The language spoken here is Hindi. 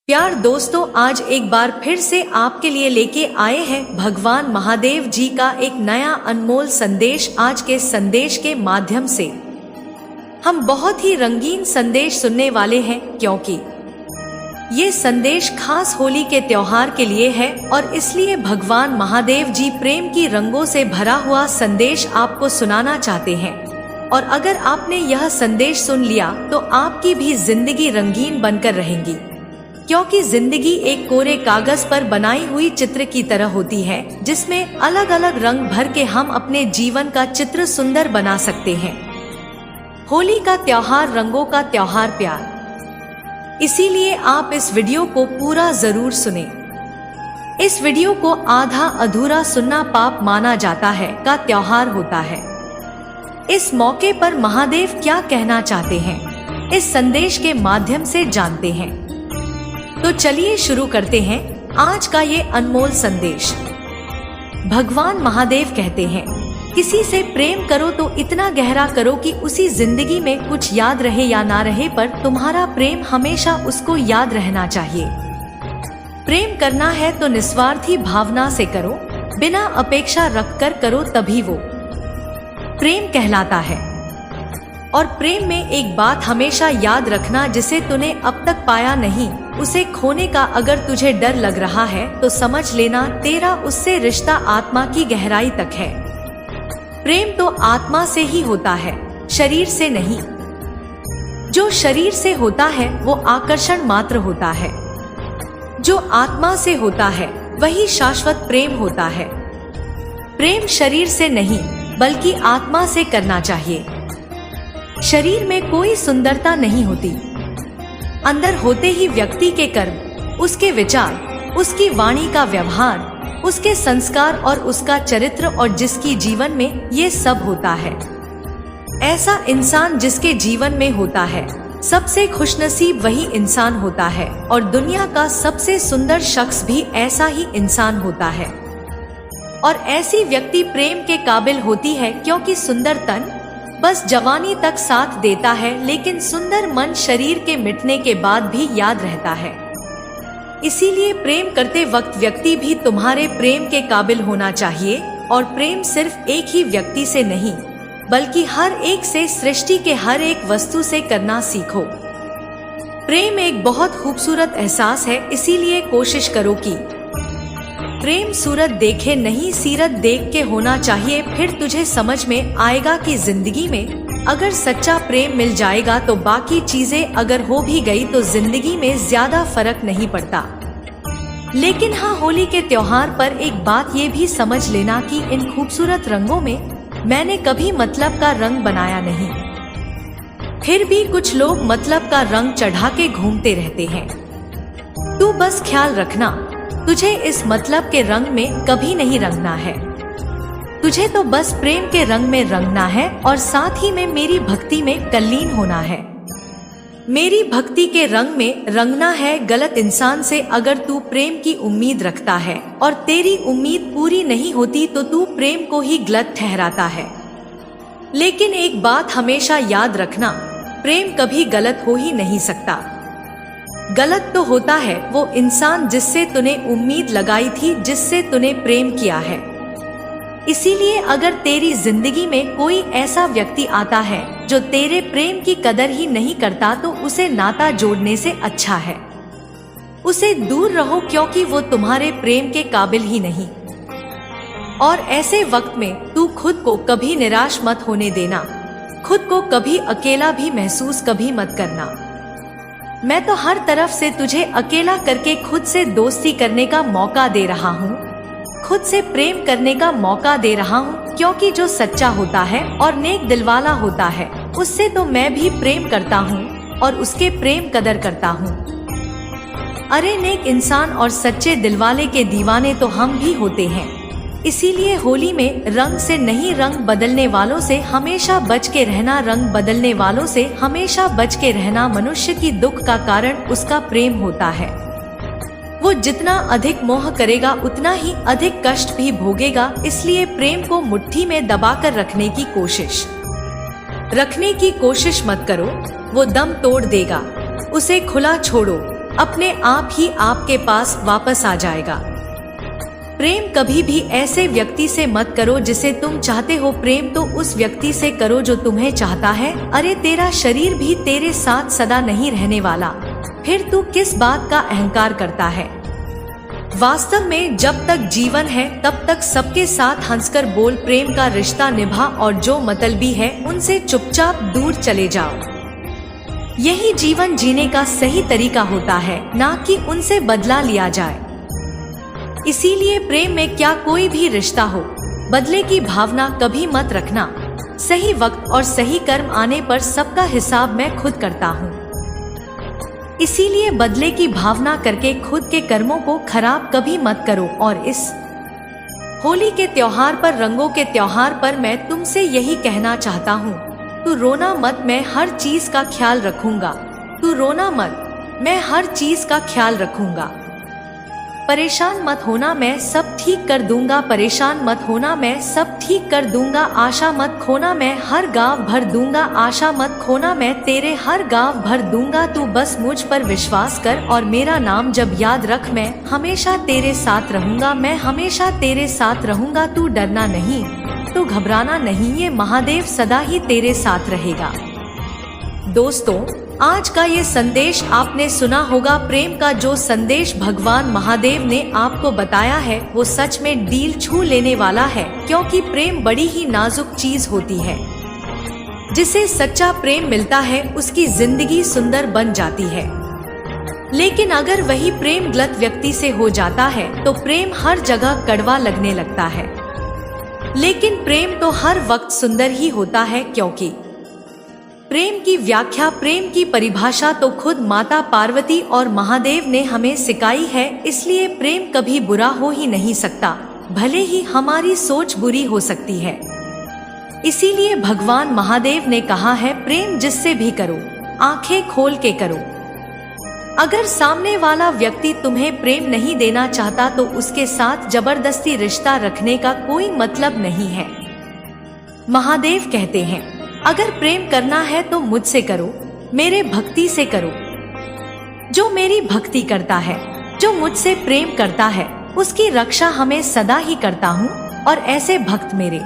प्यार दोस्तों, आज एक बार फिर से आपके लिए लेके आए हैं भगवान महादेव जी का एक नया अनमोल संदेश। आज के संदेश के माध्यम से हम बहुत ही रंगीन संदेश सुनने वाले हैं, क्योंकि ये संदेश खास होली के त्योहार के लिए है और इसलिए भगवान महादेव जी प्रेम की रंगों से भरा हुआ संदेश आपको सुनाना चाहते हैं। और अगर आपने यह संदेश सुन लिया तो आपकी भी जिंदगी रंगीन बनकर रहेंगी, क्योंकि जिंदगी एक कोरे कागज पर बनाई हुई चित्र की तरह होती है, जिसमें अलग अलग रंग भर के हम अपने जीवन का चित्र सुंदर बना सकते हैं। होली का त्योहार, रंगों का त्योहार, प्यार। इसीलिए आप इस वीडियो को पूरा जरूर सुने। इस वीडियो को आधा अधूरा सुनना पाप माना जाता है का त्योहार होता है। इस मौके पर महादेव क्या कहना चाहते हैं, इस संदेश के माध्यम से जानते हैं। तो चलिए शुरू करते हैं आज का ये अनमोल संदेश। भगवान महादेव कहते हैं, किसी से प्रेम करो तो इतना गहरा करो कि उसी जिंदगी में कुछ याद रहे या ना रहे, पर तुम्हारा प्रेम हमेशा उसको याद रहना चाहिए। प्रेम करना है तो निस्वार्थी भावना से करो, बिना अपेक्षा रखकर करो, तभी वो प्रेम कहलाता है। और प्रेम में एक बात हमेशा याद रखना, जिसे तूने अब तक पाया नहीं, उसे खोने का अगर तुझे डर लग रहा है तो समझ लेना तेरा उससे रिश्ता आत्मा की गहराई तक है। प्रेम तो आत्मा से ही होता है, शरीर से नहीं। जो शरीर से होता है वो आकर्षण मात्र होता है, जो आत्मा से होता है वही शाश्वत प्रेम होता है। प्रेम शरीर से नहीं बल्कि आत्मा से करना चाहिए। शरीर में कोई सुंदरता नहीं होती, अंदर होते ही व्यक्ति के कर्म, उसके विचार, उसकी वाणी का व्यवहार, उसके संस्कार और उसका चरित्र, और जिसकी जीवन में ये सब होता है। ऐसा इंसान जिसके जीवन में होता है, सबसे खुशनसीब वही इंसान होता है। और दुनिया का सबसे सुंदर शख्स भी ऐसा ही इंसान होता है। और ऐसी व्यक्ति प्रेम के काबिल होती है, क्योंकि सुंदर तन बस जवानी तक साथ देता है, लेकिन सुंदर मन शरीर के मिटने के बाद भी याद रहता है। इसीलिए प्रेम करते वक्त व्यक्ति भी तुम्हारे प्रेम के काबिल होना चाहिए। और प्रेम सिर्फ एक ही व्यक्ति से नहीं बल्कि हर एक से, सृष्टि के हर एक वस्तु से करना सीखो। प्रेम एक बहुत खूबसूरत एहसास है, इसीलिए कोशिश करो कि प्रेम सूरत देखे नहीं सीरत देख के होना चाहिए। फिर तुझे समझ में आएगा कि जिंदगी में अगर सच्चा प्रेम मिल जाएगा तो बाकी चीजें अगर हो भी गई तो जिंदगी में ज्यादा फर्क नहीं पड़ता। लेकिन हाँ, होली के त्योहार पर एक बात ये भी समझ लेना कि इन खूबसूरत रंगों में मैंने कभी मतलब का रंग बनाया नहीं। फिर भी कुछ लोग मतलब का रंग चढ़ा के घूमते रहते हैं। तू बस ख्याल रखना, तुझे इस मतलब के रंग में कभी नहीं रंगना है। तुझे तो बस प्रेम के रंग में रंगना है और साथ ही में मेरी भक्ति में तल्लीन होना है। मेरी भक्ति के रंग में रंगना है। गलत इंसान से अगर तू प्रेम की उम्मीद रखता है और तेरी उम्मीद पूरी नहीं होती तो तू प्रेम को ही गलत ठहराता है। लेकिन एक बात हमेशा याद रखना, प्रेम कभी गलत हो ही नहीं सकता। गलत तो होता है वो इंसान जिससे तूने उम्मीद लगाई थी, जिससे तूने प्रेम किया है। इसीलिए अगर तेरी जिंदगी में कोई ऐसा व्यक्ति आता है जो तेरे प्रेम की कदर ही नहीं करता, तो उसे नाता जोड़ने से अच्छा है उसे दूर रहो, क्योंकि वो तुम्हारे प्रेम के काबिल ही नहीं। और ऐसे वक्त में तू खुद को कभी निराश मत होने देना, खुद को कभी अकेला भी महसूस कभी मत करना। मैं तो हर तरफ से तुझे अकेला करके खुद से दोस्ती करने का मौका दे रहा हूँ, खुद से प्रेम करने का मौका दे रहा हूँ, क्योंकि जो सच्चा होता है और नेक दिलवाला होता है उससे तो मैं भी प्रेम करता हूँ और उसके प्रेम कदर करता हूँ। अरे नेक इंसान और सच्चे दिलवाले के दीवाने तो हम भी होते हैं। इसीलिए होली में रंग से नहीं, रंग बदलने वालों से हमेशा बच के रहना। रंग बदलने वालों से हमेशा बच के रहना। मनुष्य की दुख का कारण उसका प्रेम होता है। वो जितना अधिक मोह करेगा उतना ही अधिक कष्ट भी भोगेगा। इसलिए प्रेम को मुट्ठी में दबाकर रखने की कोशिश मत करो, वो दम तोड़ देगा। उसे खुला छोड़ो, अपने आप ही आपके पास वापस आ जाएगा। प्रेम कभी भी ऐसे व्यक्ति से मत करो जिसे तुम चाहते हो, प्रेम तो उस व्यक्ति से करो जो तुम्हें चाहता है। अरे तेरा शरीर भी तेरे साथ सदा नहीं रहने वाला, फिर तू किस बात का अहंकार करता है। वास्तव में जब तक जीवन है तब तक सबके साथ हंसकर बोल, प्रेम का रिश्ता निभा और जो मतलबी है उनसे चुपचाप दूर चले जाओ। यही जीवन जीने का सही तरीका होता है, ना कि उनसे बदला लिया जाए। इसीलिए प्रेम में क्या कोई भी रिश्ता हो, बदले की भावना कभी मत रखना। सही वक्त और सही कर्म आने पर सबका हिसाब मैं खुद करता हूँ। इसीलिए बदले की भावना करके खुद के कर्मों को खराब कभी मत करो। और इस होली के त्योहार पर, रंगों के त्योहार पर मैं तुमसे यही कहना चाहता हूँ, तू रोना मत, मैं हर चीज का ख्याल रखूंगा। तू रोना मत, मैं हर चीज का ख्याल रखूंगा। परेशान मत होना, मैं सब ठीक कर दूंगा। परेशान मत होना, मैं सब ठीक कर दूंगा। आशा मत खोना, मैं हर गांव भर दूंगा। आशा मत खोना, मैं तेरे हर गांव भर दूंगा। तू बस मुझ पर विश्वास कर और मेरा नाम जब याद रख, मैं हमेशा तेरे साथ रहूंगा। मैं हमेशा तेरे साथ रहूंगा। तू डरना नहीं, तू घबराना नहीं, ये महादेव सदा ही तेरे साथ रहेगा। दोस्तों, आज का ये संदेश आपने सुना होगा। प्रेम का जो संदेश भगवान महादेव ने आपको बताया है वो सच में दिल छू लेने वाला है, क्योंकि प्रेम बड़ी ही नाजुक चीज होती है। जिसे सच्चा प्रेम मिलता है उसकी जिंदगी सुंदर बन जाती है। लेकिन अगर वही प्रेम गलत व्यक्ति से हो जाता है तो प्रेम हर जगह कड़वा लगने लगता है। लेकिन प्रेम तो हर वक्त सुंदर ही होता है, क्योंकि प्रेम की व्याख्या, प्रेम की परिभाषा तो खुद माता पार्वती और महादेव ने हमें सिखाई है। इसलिए प्रेम कभी बुरा हो ही नहीं सकता, भले ही हमारी सोच बुरी हो सकती है। इसीलिए भगवान महादेव ने कहा है, प्रेम जिससे भी करो, आंखें खोल के करो। अगर सामने वाला व्यक्ति तुम्हें प्रेम नहीं देना चाहता तो उसके साथ जबरदस्ती रिश्ता रखने का कोई मतलब नहीं है। महादेव कहते हैं, अगर प्रेम करना है तो मुझसे करो, मेरे भक्ति से करो। जो मेरी भक्ति करता है, जो मुझसे प्रेम करता है, उसकी रक्षा हमें सदा ही करता हूँ और ऐसे भक्त मेरे